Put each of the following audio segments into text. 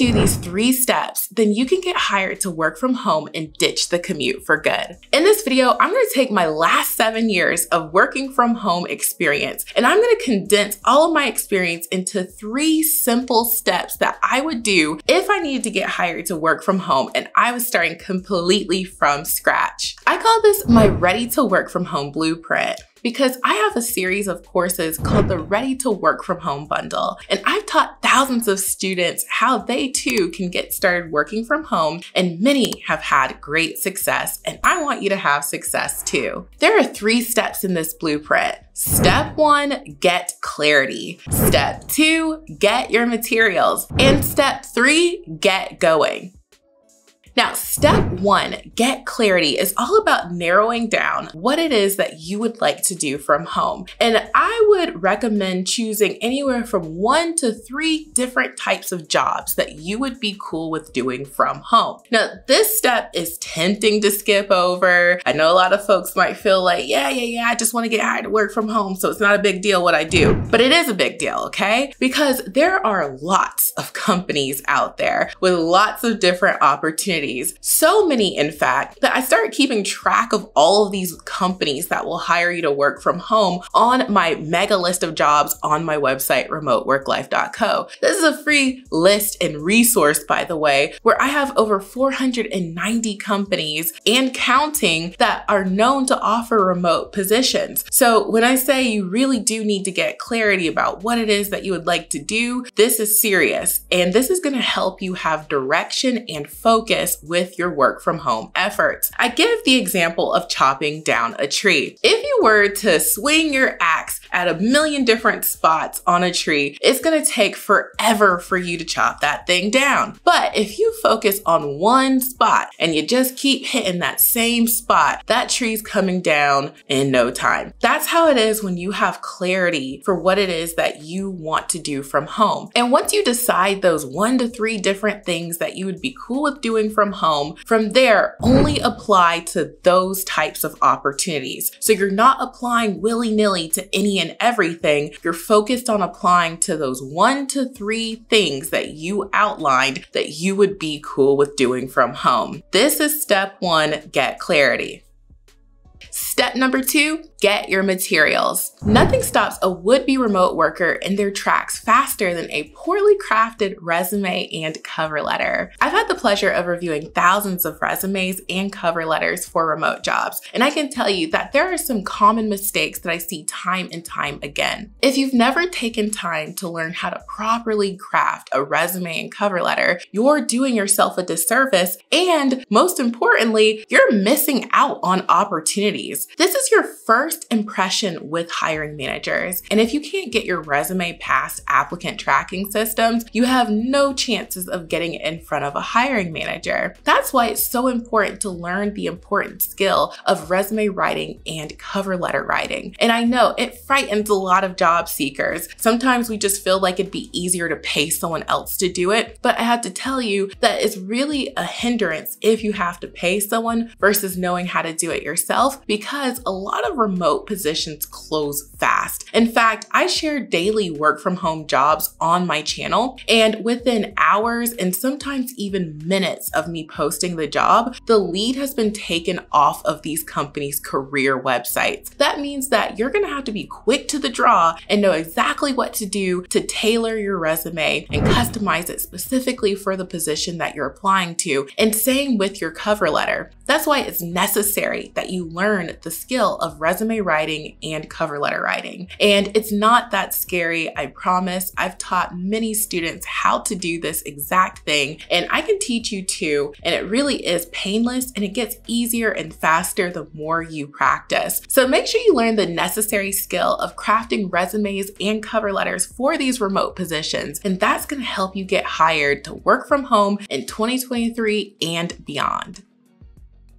do these 3 steps, then you can get hired to work from home and ditch the commute for good. In this video, I'm gonna take my last 7 years of working from home experience, and I'm gonna condense all of my experience into 3 simple steps that I would do if I needed to get hired to work from home and I was starting completely from scratch. I call this my ready to work from home blueprint, because I have a series of courses called the Ready to Work From Home Bundle, and I've taught thousands of students how they too can get started working from home, and many have had great success, and I want you to have success too. There are 3 steps in this blueprint. Step 1, get clarity. Step 2, get your materials. And step 3, get going. Now, step 1, get clarity, is all about narrowing down what it is that you would like to do from home. And I would recommend choosing anywhere from 1 to 3 different types of jobs that you would be cool with doing from home. Now, this step is tempting to skip over. I know a lot of folks might feel like, yeah, I just want to get hired to work from home, so it's not a big deal what I do. But it is a big deal, okay? Because there are lots of companies out there with lots of different opportunities. So many, in fact, that I started keeping track of all of these companies that will hire you to work from home on my mega list of jobs on my website, remoteworklife.co. This is a free list and resource, by the way, where I have over 490 companies and counting that are known to offer remote positions. So when I say you really do need to get clarity about what it is that you would like to do, this is serious. And this is going to help you have direction and focus with your work from home efforts. I give the example of chopping down a tree. If you were to swing your axe at a million different spots on a tree, it's gonna take forever for you to chop that thing down. But if you focus on one spot and you just keep hitting that same spot, that tree's coming down in no time. That's how it is when you have clarity for what it is that you want to do from home. And once you decide those 1 to 3 different things that you would be cool with doing from home, from there, only apply to those types of opportunities. So you're not applying willy-nilly to any and everything. You're focused on applying to those 1 to 3 things that you outlined that you would be cool with doing from home. This is step 1, get clarity. Step number 2, get your materials. Nothing stops a would-be remote worker in their tracks faster than a poorly crafted resume and cover letter. I've had the pleasure of reviewing thousands of resumes and cover letters for remote jobs, and I can tell you that there are some common mistakes that I see time and time again. If you've never taken time to learn how to properly craft a resume and cover letter, you're doing yourself a disservice, and most importantly, you're missing out on opportunities. This is your first impression with hiring managers. And if you can't get your resume past applicant tracking systems, you have no chances of getting it in front of a hiring manager. That's why it's so important to learn the important skill of resume writing and cover letter writing. And I know it frightens a lot of job seekers. Sometimes we just feel like it'd be easier to pay someone else to do it. But I have to tell you that it's really a hindrance if you have to pay someone versus knowing how to do it yourself, because a lot of remote positions close fast. In fact, I share daily work from home jobs on my channel, and within hours and sometimes even minutes of me posting the job, the lead has been taken off of these companies' career websites. That means that you're gonna have to be quick to the draw and know exactly what to do to tailor your resume and customize it specifically for the position that you're applying to, and same with your cover letter. That's why it's necessary that you learn the skill of resume writing and cover letter writing. And it's not that scary, I promise. I've taught many students how to do this exact thing, and I can teach you too. And it really is painless, and it gets easier and faster the more you practice. So make sure you learn the necessary skill of crafting resumes and cover letters for these remote positions, and that's gonna help you get hired to work from home in 2023 and beyond.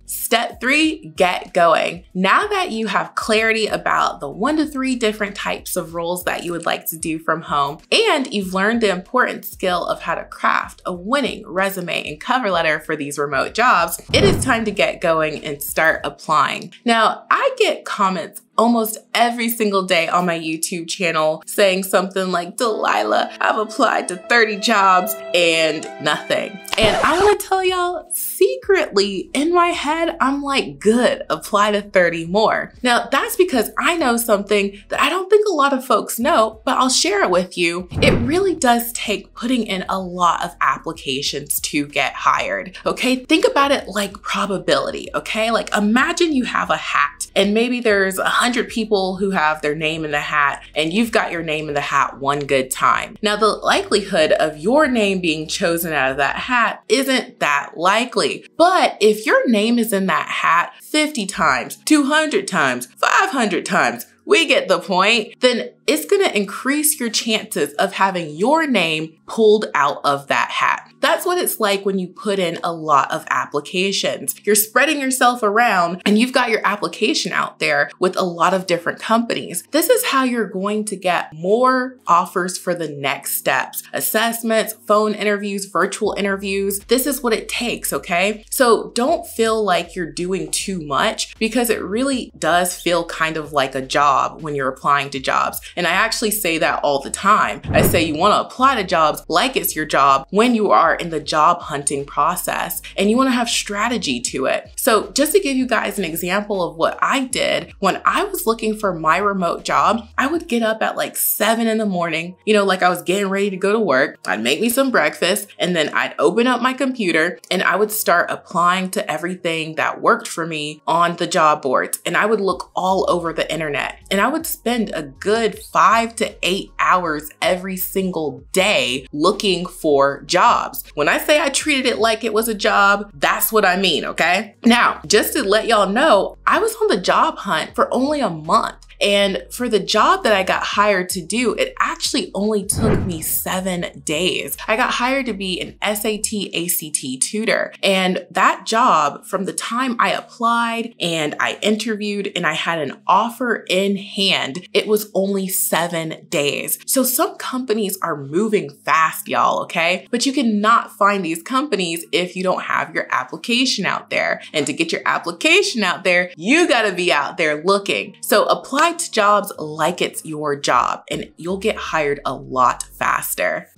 Step Step 3, get going. Now that you have clarity about the 1 to 3 different types of roles that you would like to do from home, and you've learned the important skill of how to craft a winning resume and cover letter for these remote jobs, it is time to get going and start applying. Now, I get comments almost every single day on my YouTube channel saying something like, Delilah, I've applied to 30 jobs and nothing. And I want to tell y'all, secretly in my head, I'm like, good, apply to 30 more. Now, that's because I know something that I don't think a lot of folks know, but I'll share it with you. It really does take putting in a lot of applications to get hired, okay? Think about it like probability, okay? Like imagine you have a hat and maybe there's 100 people who have their name in the hat and you've got your name in the hat one good time. Now, the likelihood of your name being chosen out of that hat isn't that likely. But if your name is in that hat 50 times, 200 times, 500 times, we get the point, then it's gonna increase your chances of having your name pulled out of that hat. That's what it's like when you put in a lot of applications. You're spreading yourself around and you've got your application out there with a lot of different companies. This is how you're going to get more offers for the next steps. Assessments, phone interviews, virtual interviews. This is what it takes, okay? So don't feel like you're doing too much because it really does feel kind of like a job when you're applying to jobs. And I actually say that all the time. I say you want to apply to jobs like it's your job when you are in the job hunting process and you want to have strategy to it. So just to give you guys an example of what I did when I was looking for my remote job, I would get up at like 7 in the morning, like I was getting ready to go to work. I'd make me some breakfast and then I'd open up my computer and I would start applying to everything that worked for me on the job boards. And I would look all over the internet and I would spend a good 5 to 8 hours every single day looking for jobs. When I say I treated it like it was a job, that's what I mean, okay? Now, just to let y'all know, I was on the job hunt for only a month. And for the job that I got hired to do, it actually only took me 7 days. I got hired to be an SAT, ACT tutor. And that job, from the time I applied and I interviewed and I had an offer in hand, it was only 7 days. So some companies are moving fast, y'all, okay? But you cannot find these companies if you don't have your application out there. And to get your application out there, you gotta be out there looking. So apply to jobs like it's your job and you'll get hired a lot faster.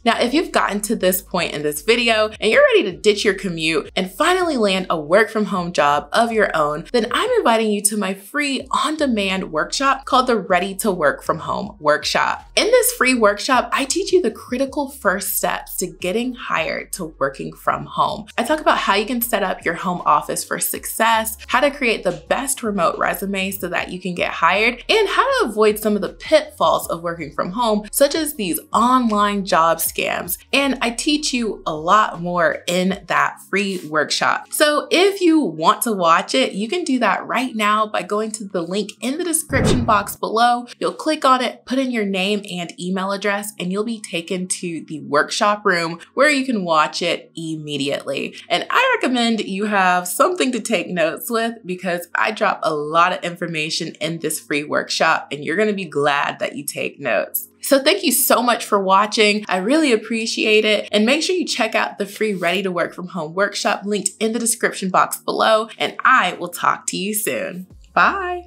Now, if you've gotten to this point in this video and you're ready to ditch your commute and finally land a work from home job of your own, then I'm inviting you to my free on-demand workshop called the Ready to Work From Home Workshop. In this free workshop, I teach you the critical first steps to getting hired to working from home. I talk about how you can set up your home office for success, how to create the best remote resume so that you can get hired, and how to avoid some of the pitfalls of working from home, such as these online job scams. And I teach you a lot more in that free workshop. So if you want to watch it, you can do that right now by going to the link in the description box below. You'll click on it, put in your name and email address, and you'll be taken to the workshop room where you can watch it immediately. And I recommend you have something to take notes with because I drop a lot of information in this free workshop and you're gonna be glad that you take notes. So thank you so much for watching. I really appreciate it. And make sure you check out the free Ready to Work From Home workshop linked in the description box below. And I will talk to you soon. Bye.